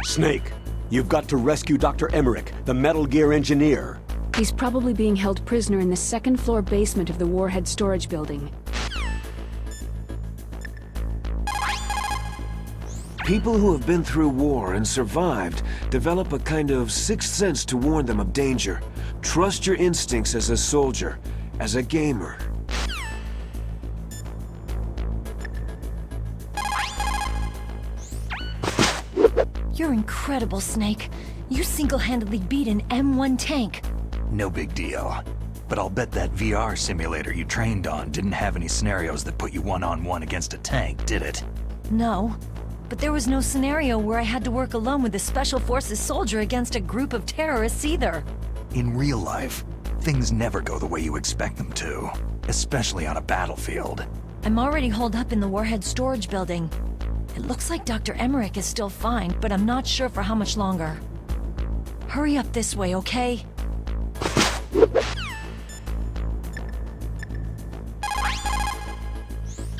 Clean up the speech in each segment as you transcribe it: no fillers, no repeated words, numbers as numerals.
Snake, you've got to rescue Dr. Emmerich, the Metal Gear engineer. He's probably being held prisoner in the second-floor basement of the Warhead storage building. People who have been through war and survived develop a kind of sixth sense to warn them of danger. Trust your instincts as a soldier, as a gamer. You're incredible, Snake. You single-handedly beat an M1 tank. No big deal. But I'll bet that VR simulator you trained on didn't have any scenarios that put you one-on-one against a tank, did it? No. But there was no scenario where I had to work alone with a Special Forces soldier against a group of terrorists either. In real life, things never go the way you expect them to, especially on a battlefield. I'm already holed up in the Warhead storage building. It looks like Dr. Emmerich is still fine, but I'm not sure for how much longer. Hurry up this way, okay?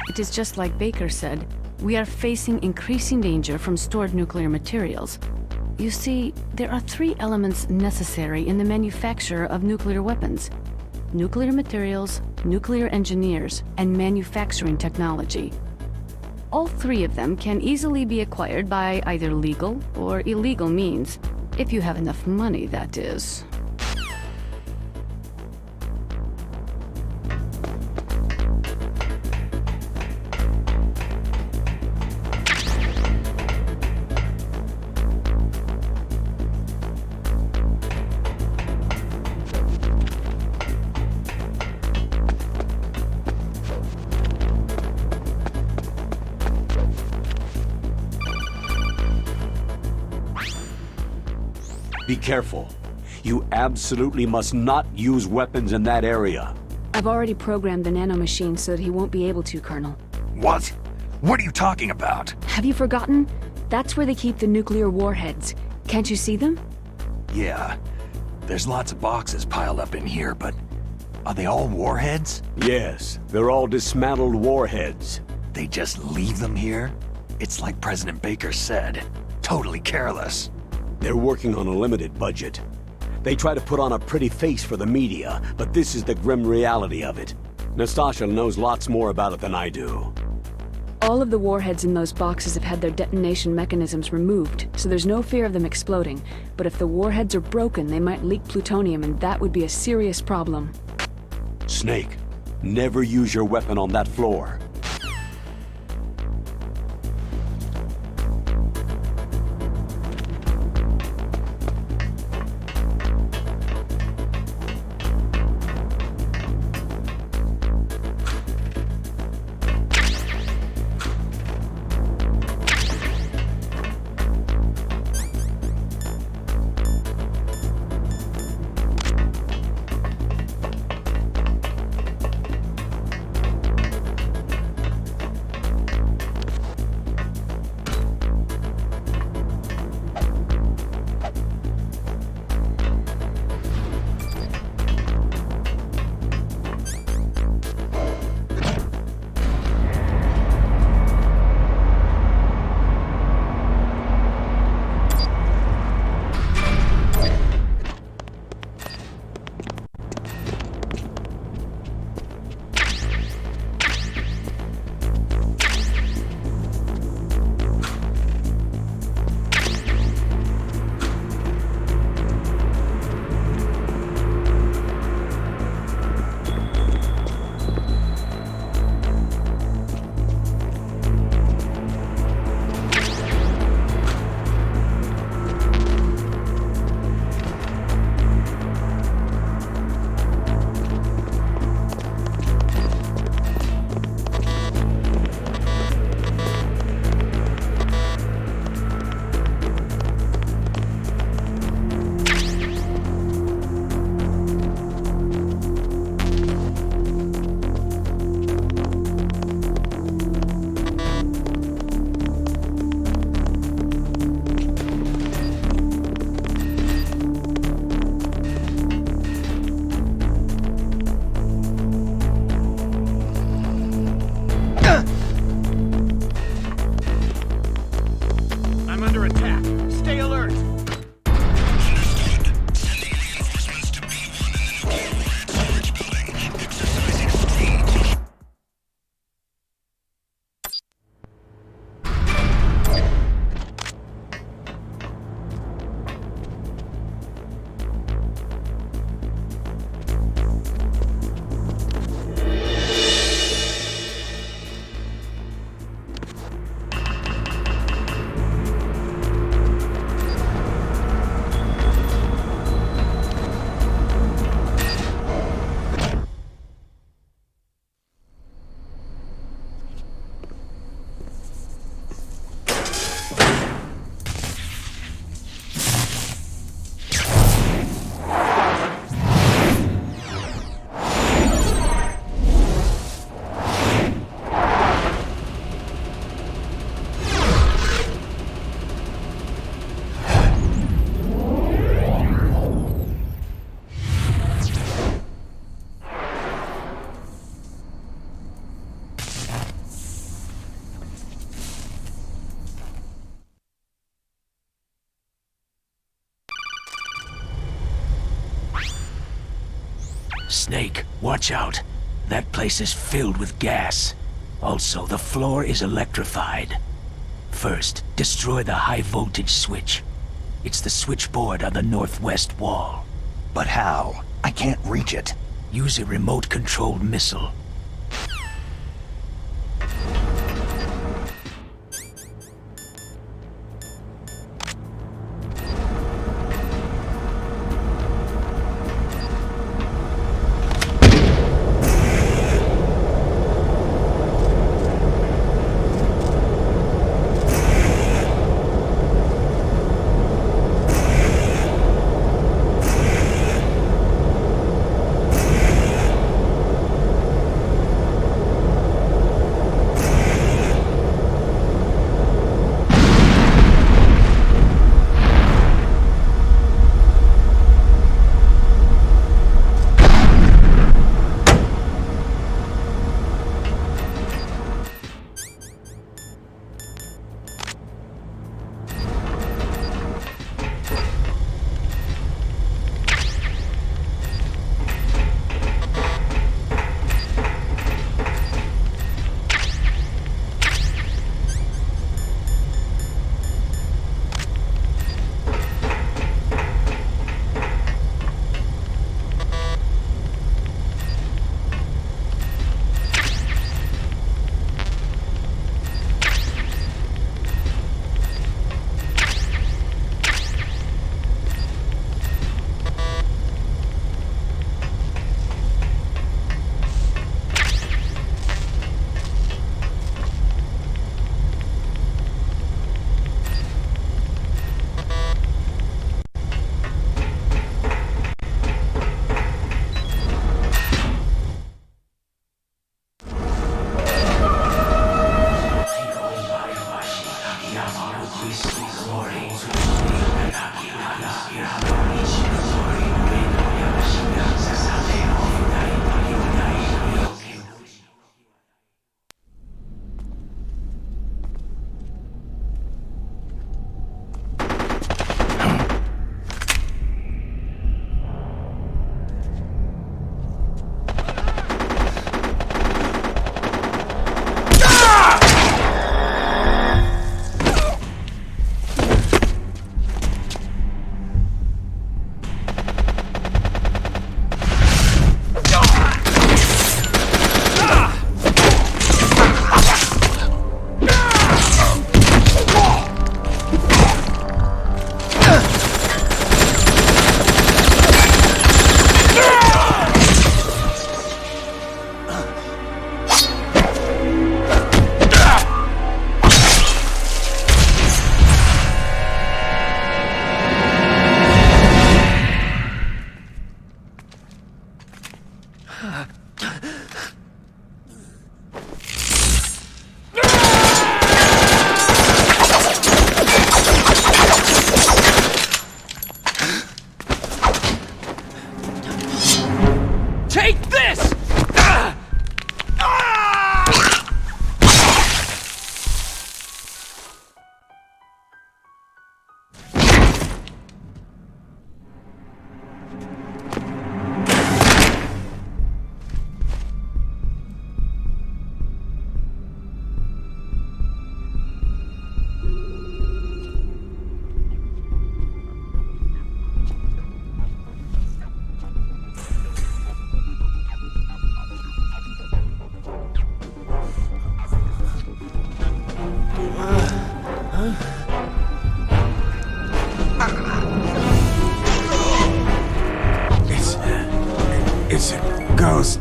It is just like Baker said. We are facing increasing danger from stored nuclear materials. You see, there are 3 elements necessary in the manufacture of nuclear weapons: nuclear materials, nuclear engineers, and manufacturing technology. All 3 of them can easily be acquired by either legal or illegal means, if you have enough money, that is. Be careful. You absolutely must not use weapons in that area. I've already programmed the nanomachine so that he won't be able to, Colonel. What? What are you talking about? Have you forgotten? That's where they keep the nuclear warheads. Can't you see them? Yeah. There's lots of boxes piled up in here, but are they all warheads? Yes, they're all dismantled warheads. They just leave them here? It's like President Baker said. Totally careless. They're working on a limited budget. They try to put on a pretty face for the media, but this is the grim reality of it. Nastasha knows lots more about it than I do. All of the warheads in those boxes have had their detonation mechanisms removed, so there's no fear of them exploding. But if the warheads are broken, they might leak plutonium, and that would be a serious problem. Snake, never use your weapon on that floor. Snake, watch out. That place is filled with gas. Also, the floor is electrified. First, destroy the high-voltage switch. It's the switchboard on the northwest wall. But how? I can't reach it. Use a remote-controlled missile. ghost.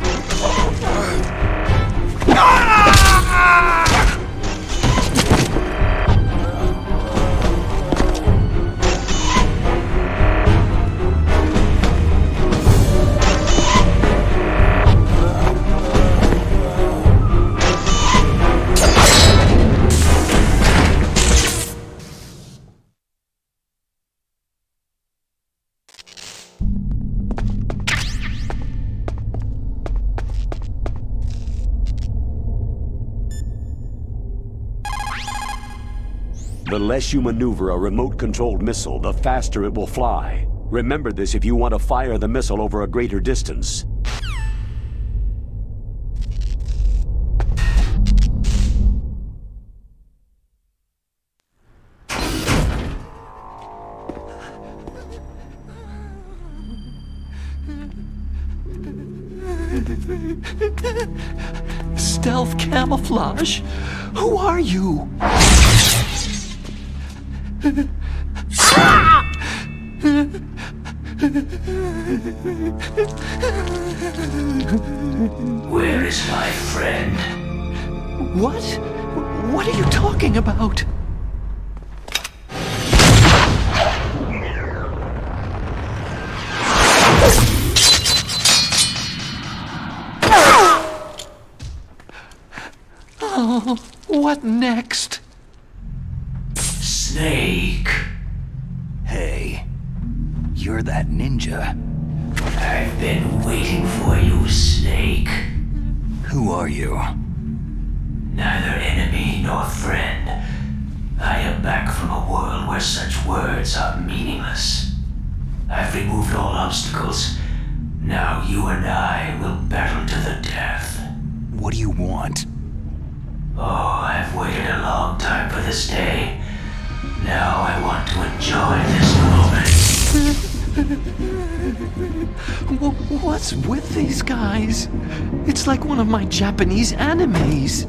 The less you maneuver a remote-controlled missile, the faster it will fly. Remember this if you want to fire the missile over a greater distance. Stealth camouflage? Who are you? Where is my friend? What? What are you talking about? Oh, what next? Snake. Hey, you're that ninja. I've been waiting for you, Snake. Who are you? Neither enemy nor friend. I am back from a world where such words are meaningless. I've removed all obstacles. Now you and I will battle to the death. What do you want? Oh, I've waited a long time for this day. Now I want to enjoy this moment. What's with these guys? It's like one of my Japanese animes.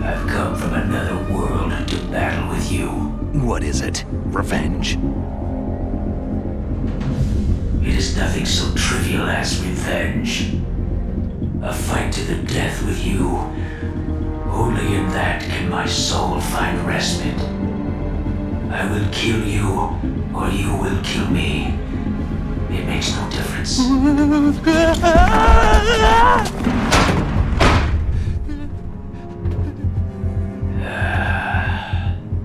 I've come from another world to battle with you. What is it? Revenge? It is nothing so trivial as revenge. A fight to the death with you. Only in that can my soul find respite. I will kill you, or you will kill me. It makes no difference.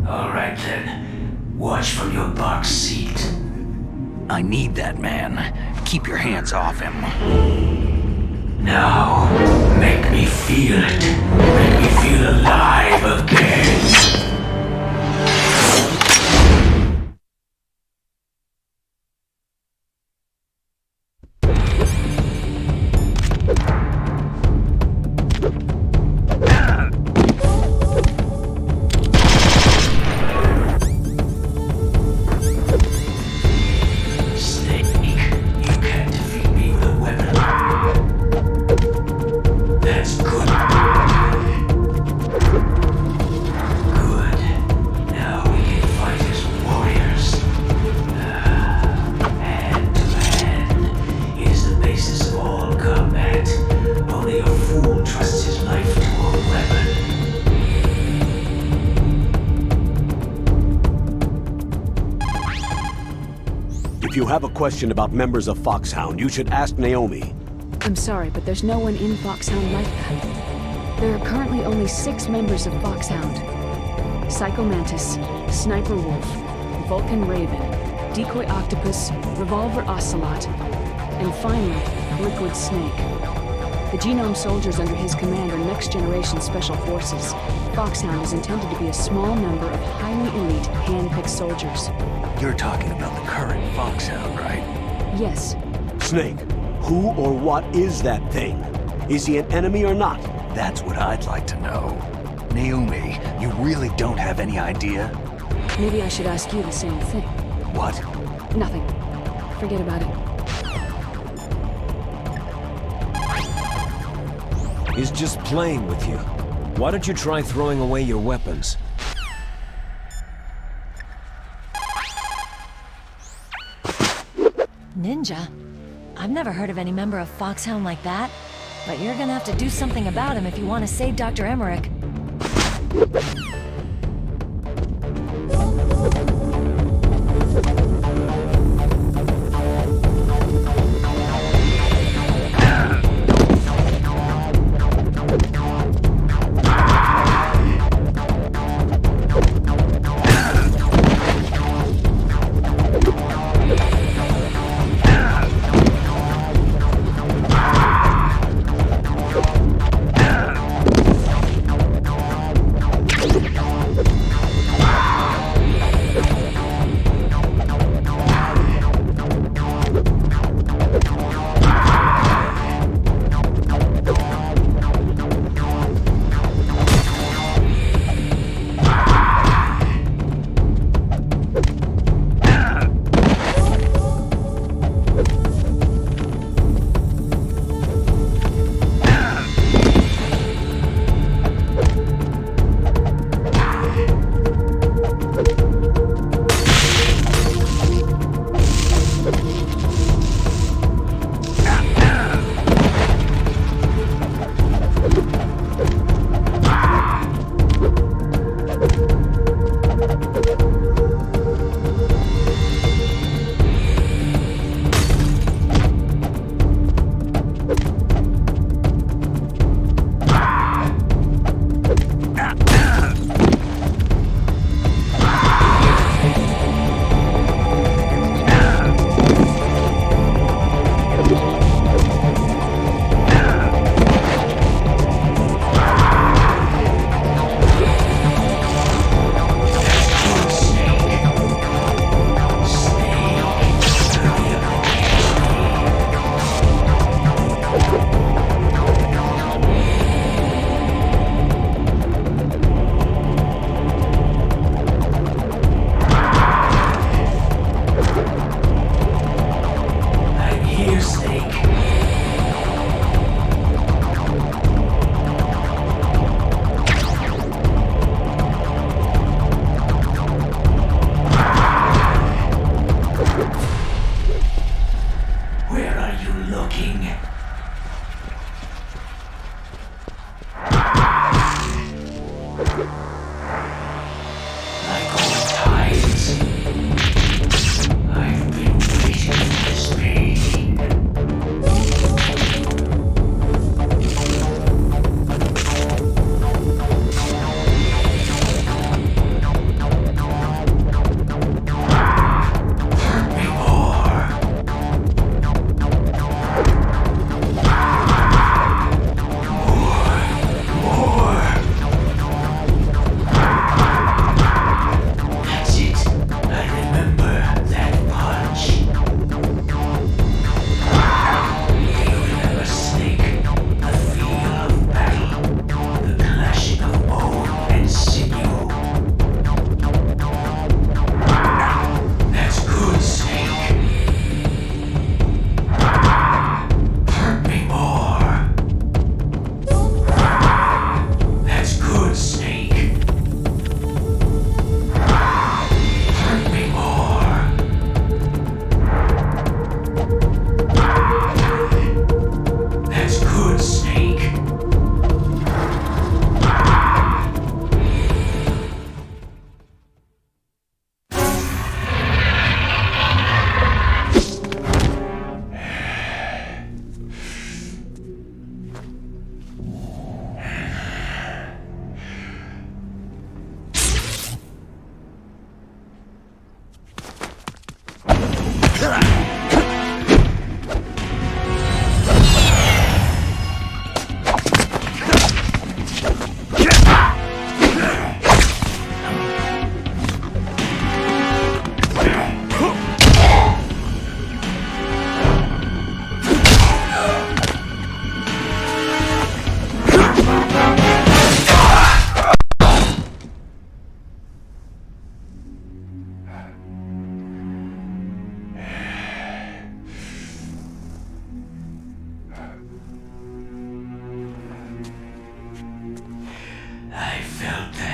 All right then. Watch from your box seat. I need that man. Keep your hands off him. Now, make me feel it. Make me feel alive again. If you have a question about members of Foxhound, you should ask Naomi. I'm sorry, but there's no one in Foxhound like that. There are currently only 6 members of Foxhound. Psycho Mantis, Sniper Wolf, Vulcan Raven, Decoy Octopus, Revolver Ocelot, and finally, Liquid Snake. The Genome soldiers under his command are next-generation special forces. Foxhound is intended to be a small number of highly elite, hand-picked soldiers. You're talking about the current Foxhound, right? Yes. Snake, who or what is that thing? Is he an enemy or not? That's what I'd like to know. Naomi, you really don't have any idea? Maybe I should ask you the same thing. What? Nothing. Forget about it. He's just playing with you. Why don't you try throwing away your weapons? Ninja? I've never heard of any member of Foxhound like that. But you're gonna have to do something about him if you want to save Dr. Emmerich.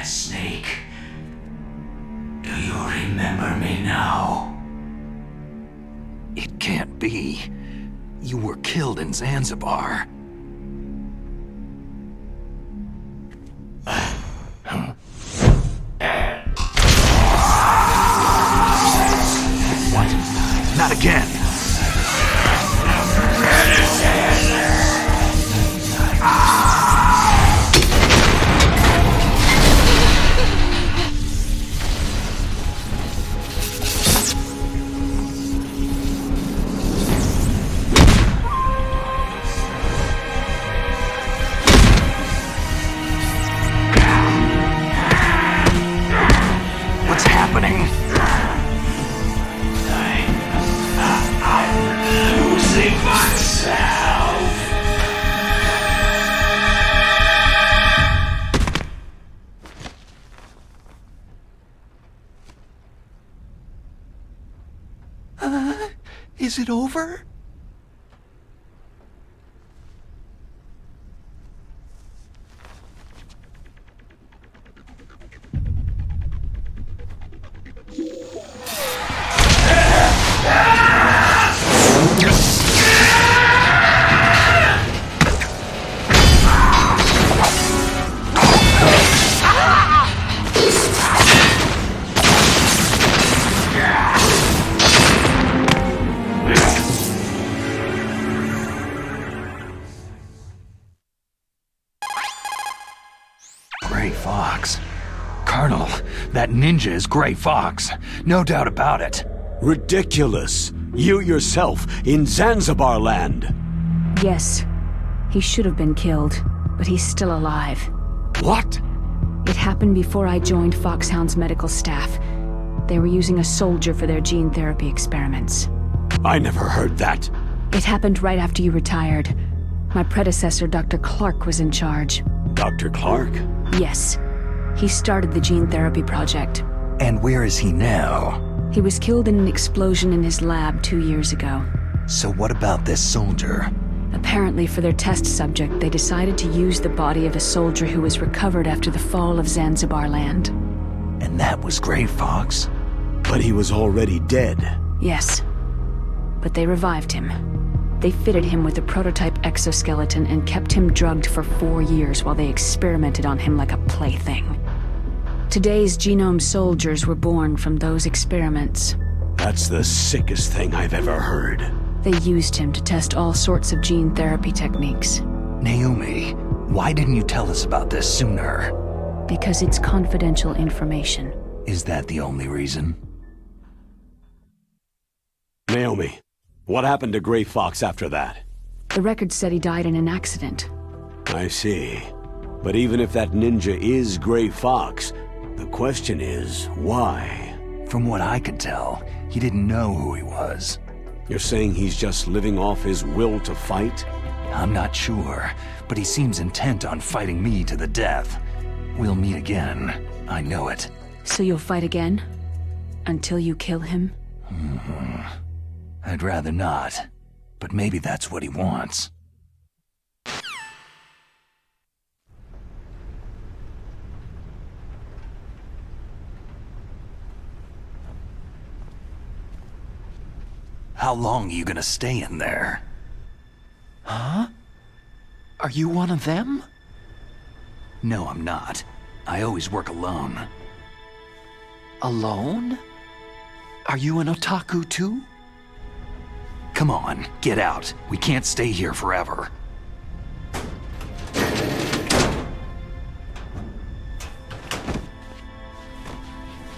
that snake. Do you remember me now? It can't be. You were killed in Zanzibar. What? Not again! What's happening? I'm losing myself. Is it over? Gray Fox. Colonel, that ninja is Gray Fox. No doubt about it. Ridiculous. You yourself in Zanzibar land. Yes. He should have been killed, but he's still alive. What? It happened before I joined Foxhound's medical staff. They were using a soldier for their gene therapy experiments. I never heard that. It happened right after you retired. My predecessor, Dr. Clark, was in charge. Dr. Clark? Yes. He started the gene therapy project. And where is he now? He was killed in an explosion in his lab 2 years ago. So what about this soldier? Apparently, for their test subject, they decided to use the body of a soldier who was recovered after the fall of Zanzibar land. And that was Gray Fox? But he was already dead. Yes. But they revived him. They fitted him with a prototype exoskeleton and kept him drugged for 4 years while they experimented on him like a plaything. Today's genome soldiers were born from those experiments. That's the sickest thing I've ever heard. They used him to test all sorts of gene therapy techniques. Naomi, why didn't you tell us about this sooner? Because it's confidential information. Is that the only reason? Naomi, what happened to Gray Fox after that? The record said he died in an accident. I see. But even if that ninja is Gray Fox, the question is, why? From what I could tell, he didn't know who he was. You're saying he's just living off his will to fight? I'm not sure, but he seems intent on fighting me to the death. We'll meet again. I know it. So you'll fight again? Until you kill him? I'd rather not, but maybe that's what he wants. How long are you gonna stay in there? Huh? Are you one of them? No, I'm not. I always work alone. Alone? Are you an otaku too? Come on, get out. We can't stay here forever.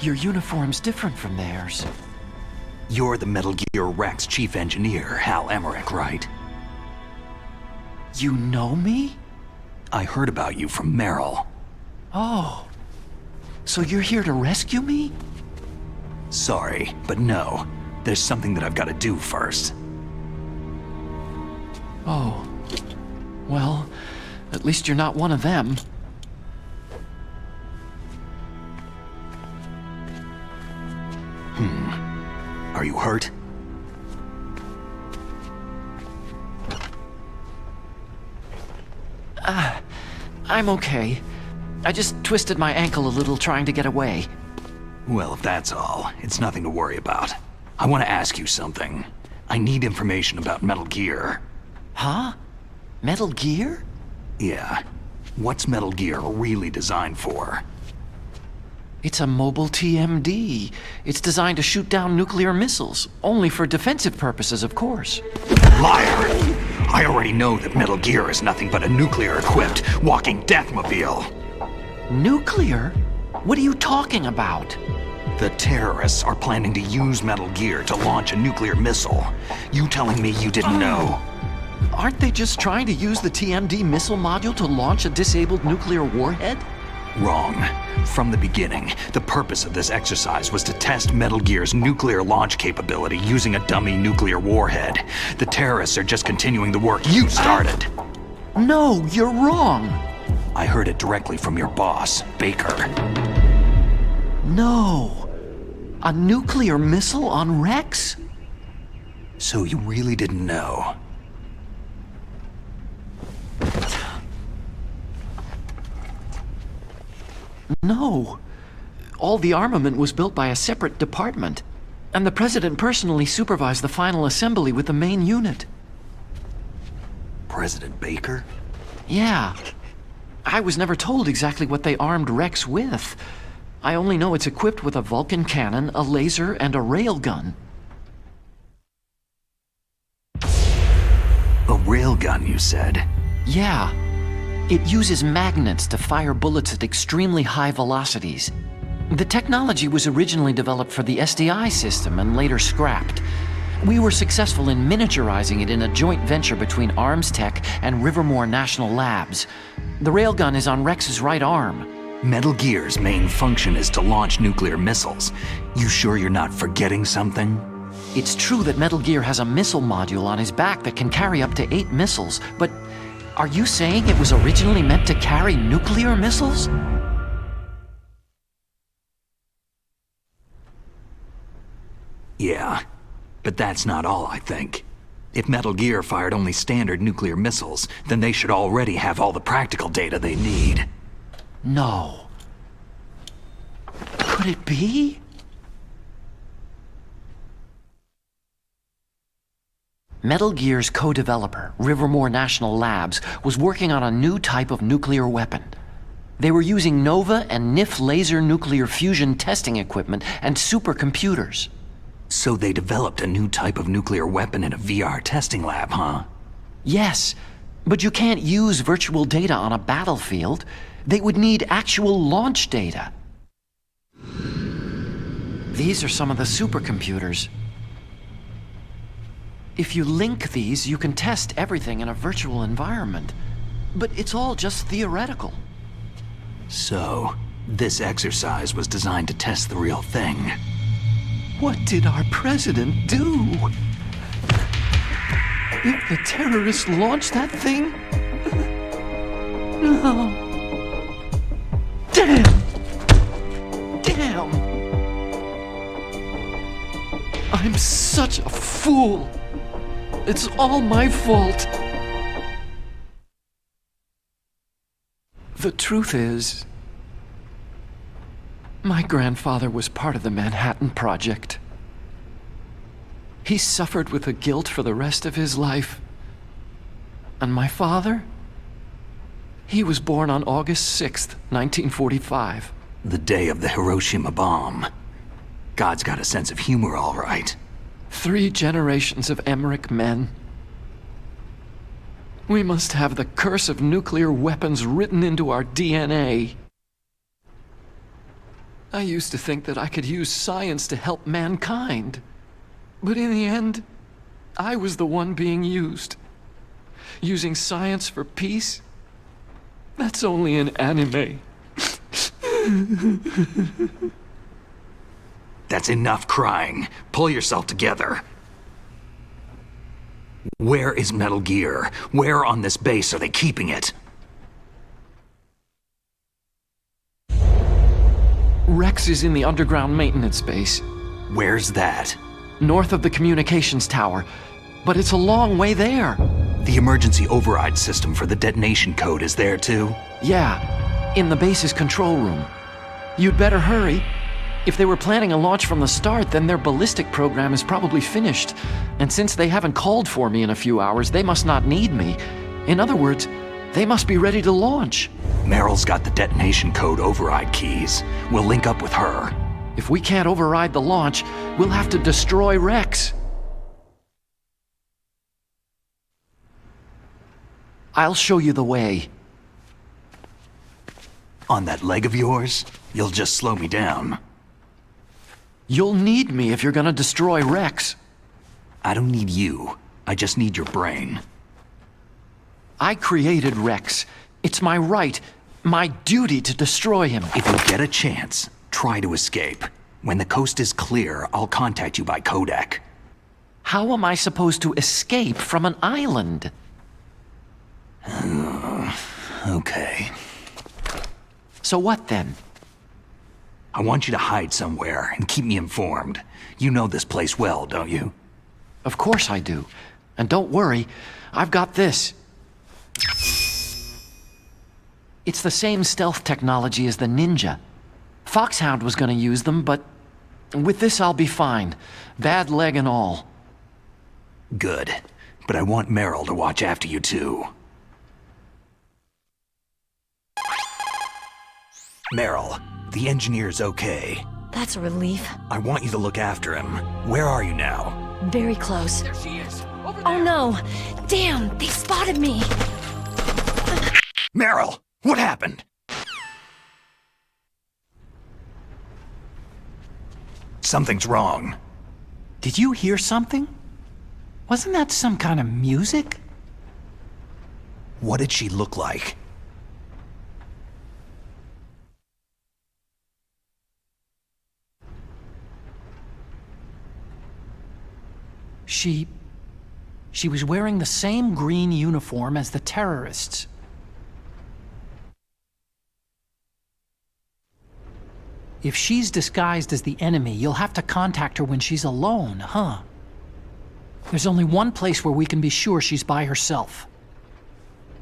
Your uniform's different from theirs. You're the Metal Gear Rex chief engineer, Hal Emmerich, right? You know me? I heard about you from Meryl. Oh. So you're here to rescue me? Sorry, but no. There's something that I've got to do first. Oh. Well, at least you're not one of them. Are you hurt? I'm okay. I just twisted my ankle a little trying to get away. Well, if that's all, it's nothing to worry about. I want to ask you something. I need information about Metal Gear. Huh? Metal Gear? Yeah. What's Metal Gear really designed for? It's a mobile TMD. It's designed to shoot down nuclear missiles. Only for defensive purposes, of course. Liar! I already know that Metal Gear is nothing but a nuclear-equipped walking deathmobile. Nuclear? What are you talking about? The terrorists are planning to use Metal Gear to launch a nuclear missile. You telling me you didn't know? Aren't they just trying to use the TMD missile module to launch a disabled nuclear warhead? Wrong. From the beginning, the purpose of this exercise was to test Metal Gear's nuclear launch capability using a dummy nuclear warhead. The terrorists are just continuing the work you started. No, you're wrong. I heard it directly from your boss, Baker. No. A nuclear missile on Rex? So you really didn't know? No. All the armament was built by a separate department, and the President personally supervised the final assembly with the main unit. President Baker? Yeah. I was never told exactly what they armed Rex with. I only know it's equipped with a Vulcan cannon, a laser, and a railgun. A railgun, you said? Yeah. It uses magnets to fire bullets at extremely high velocities. The technology was originally developed for the SDI system and later scrapped. We were successful in miniaturizing it in a joint venture between Arms Tech and Rivermore National Labs. The railgun is on Rex's right arm. Metal Gear's main function is to launch nuclear missiles. You sure you're not forgetting something? It's true that Metal Gear has a missile module on his back that can carry up to 8 missiles, but are you saying it was originally meant to carry nuclear missiles? Yeah, but that's not all, I think. If Metal Gear fired only standard nuclear missiles, then they should already have all the practical data they need. No. Could it be? Metal Gear's co-developer, Rivermore National Labs, was working on a new type of nuclear weapon. They were using NOVA and NIF laser nuclear fusion testing equipment and supercomputers. So they developed a new type of nuclear weapon in a VR testing lab, huh? Yes, but you can't use virtual data on a battlefield. They would need actual launch data. These are some of the supercomputers. If you link these, you can test everything in a virtual environment. But it's all just theoretical. So, this exercise was designed to test the real thing. What did our president do? If the terrorists launched that thing? No. Damn! Damn! I'm such a fool! It's all my fault! The truth is, my grandfather was part of the Manhattan Project. He suffered with the guilt for the rest of his life. And my father? He was born on August 6th, 1945. The day of the Hiroshima bomb. God's got a sense of humor, all right. 3 generations of Emmerich men. We must have the curse of nuclear weapons written into our DNA. I used to think that I could use science to help mankind. But in the end, I was the one being used. Using science for peace? That's only in anime. That's enough crying. Pull yourself together. Where is Metal Gear? Where on this base are they keeping it? Rex is in the underground maintenance base. Where's that? North of the communications tower. But it's a long way there. The emergency override system for the detonation code is there too? Yeah. In the base's control room. You'd better hurry. If they were planning a launch from the start, then their ballistic program is probably finished. And since they haven't called for me in a few hours, they must not need me. In other words, they must be ready to launch. Meryl's got the detonation code override keys. We'll link up with her. If we can't override the launch, we'll have to destroy Rex. I'll show you the way. On that leg of yours, you'll just slow me down. You'll need me if you're gonna destroy Rex. I don't need you. I just need your brain. I created Rex. It's my right, my duty to destroy him. If you get a chance, try to escape. When the coast is clear, I'll contact you by codec. How am I supposed to escape from an island? Okay. So what then? I want you to hide somewhere and keep me informed. You know this place well, don't you? Of course I do. And don't worry, I've got this. It's the same stealth technology as the Ninja. Foxhound was gonna use them, but with this I'll be fine. Bad leg and all. Good. But I want Meryl to watch after you too. Meryl, the engineer's okay. That's a relief. I want you to look after him. Where are you now? Very close. There she is. Oh no! Damn, they spotted me! Meryl, what happened? Something's wrong. Did you hear something? Wasn't that some kind of music? What did she look like? She was wearing the same green uniform as the terrorists. If she's disguised as the enemy, you'll have to contact her when she's alone, huh? There's only one place where we can be sure she's by herself.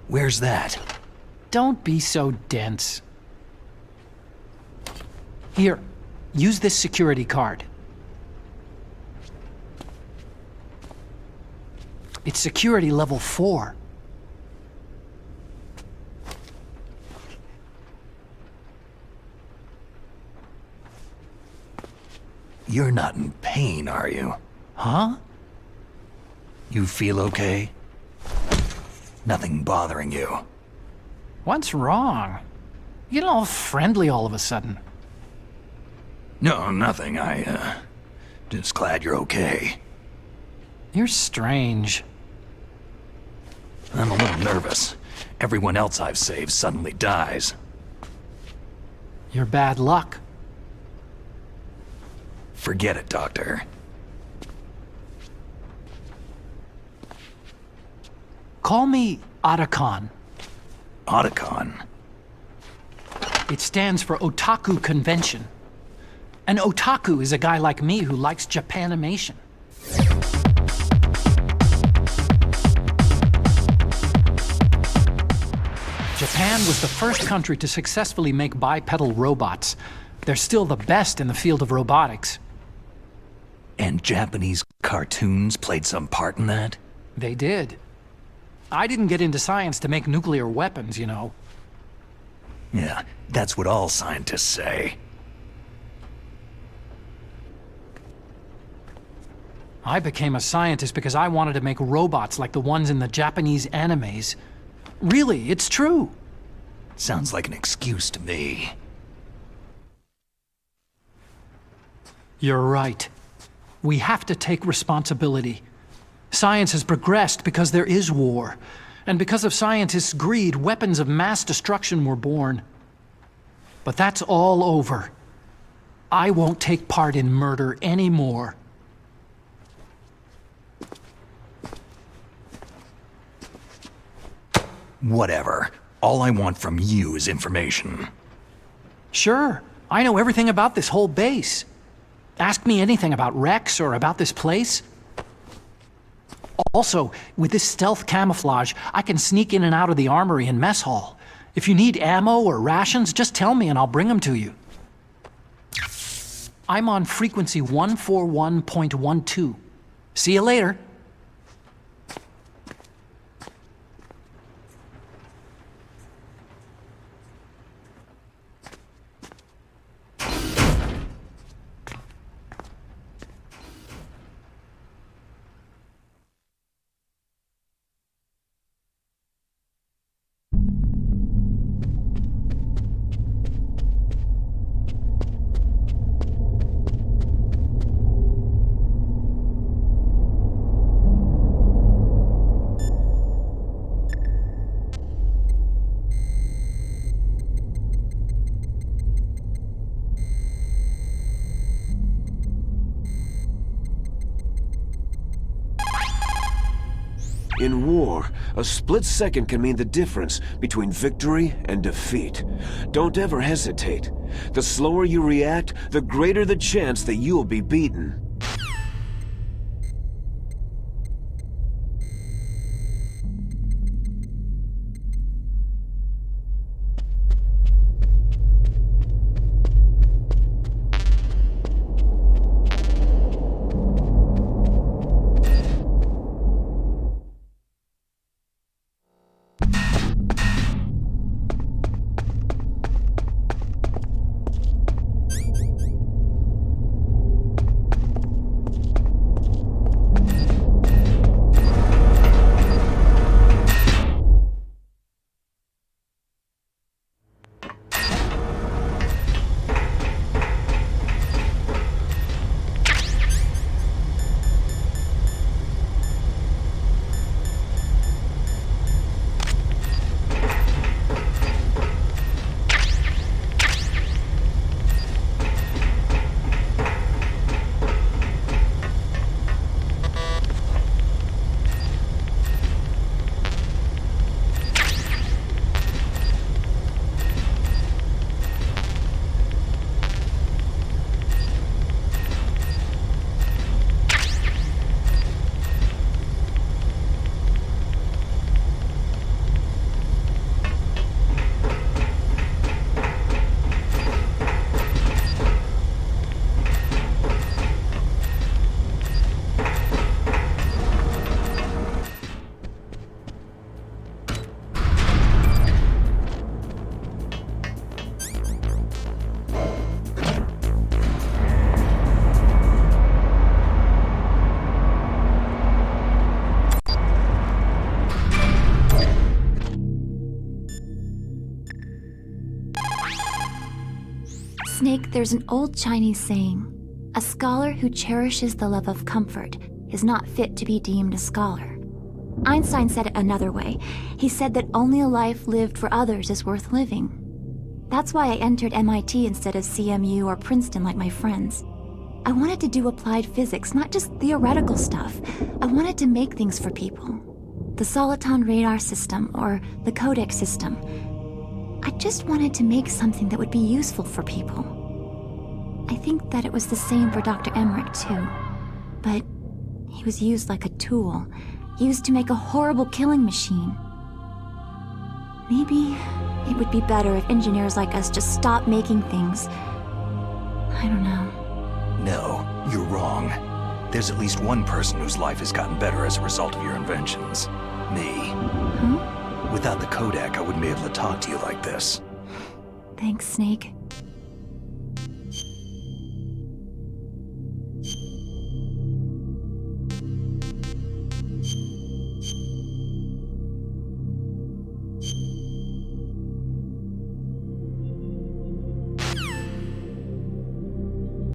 Where's that? Don't be so dense. Here, use this security card. It's security level 4. You're not in pain, are you? Huh? You feel okay? Nothing bothering you? What's wrong? You get all friendly all of a sudden. No, nothing. Just glad you're okay. You're strange. I'm a little nervous. Everyone else I've saved suddenly dies. You're bad luck. Forget it, Doctor. Call me Otacon. Otacon? It stands for Otaku Convention. An otaku is a guy like me who likes Japanimation. Japan was the first country to successfully make bipedal robots. They're still the best in the field of robotics. And Japanese cartoons played some part in that? They did. I didn't get into science to make nuclear weapons, you know. Yeah, that's what all scientists say. I became a scientist because I wanted to make robots like the ones in the Japanese animes. Really, it's true. Sounds like an excuse to me. You're right. We have to take responsibility. Science has progressed because there is war. And because of scientists' greed, weapons of mass destruction were born. But that's all over. I won't take part in murder anymore. Whatever. All I want from you is information. Sure, I know everything about this whole base. Ask me anything about Rex or about this place. Also, with this stealth camouflage, I can sneak in and out of the armory and mess hall. If you need ammo or rations, just tell me and I'll bring them to you. I'm on frequency 141.12. See you later. In war, a split second can mean the difference between victory and defeat. Don't ever hesitate. The slower you react, the greater the chance that you'll be beaten. Snake, there's an old Chinese saying, "A scholar who cherishes the love of comfort is not fit to be deemed a scholar." Einstein said it another way. He said that only a life lived for others is worth living. That's why I entered MIT instead of CMU or Princeton like my friends. I wanted to do applied physics, not just theoretical stuff. I wanted to make things for people. The Soliton radar system or the codec system. I just wanted to make something that would be useful for people. I think that it was the same for Dr. Emmerich too. But he was used like a tool, used to make a horrible killing machine. Maybe it would be better if engineers like us just stopped making things. I don't know. No, you're wrong. There's at least one person whose life has gotten better as a result of your inventions. Me. Huh? Without the codec, I wouldn't be able to talk to you like this. Thanks, Snake.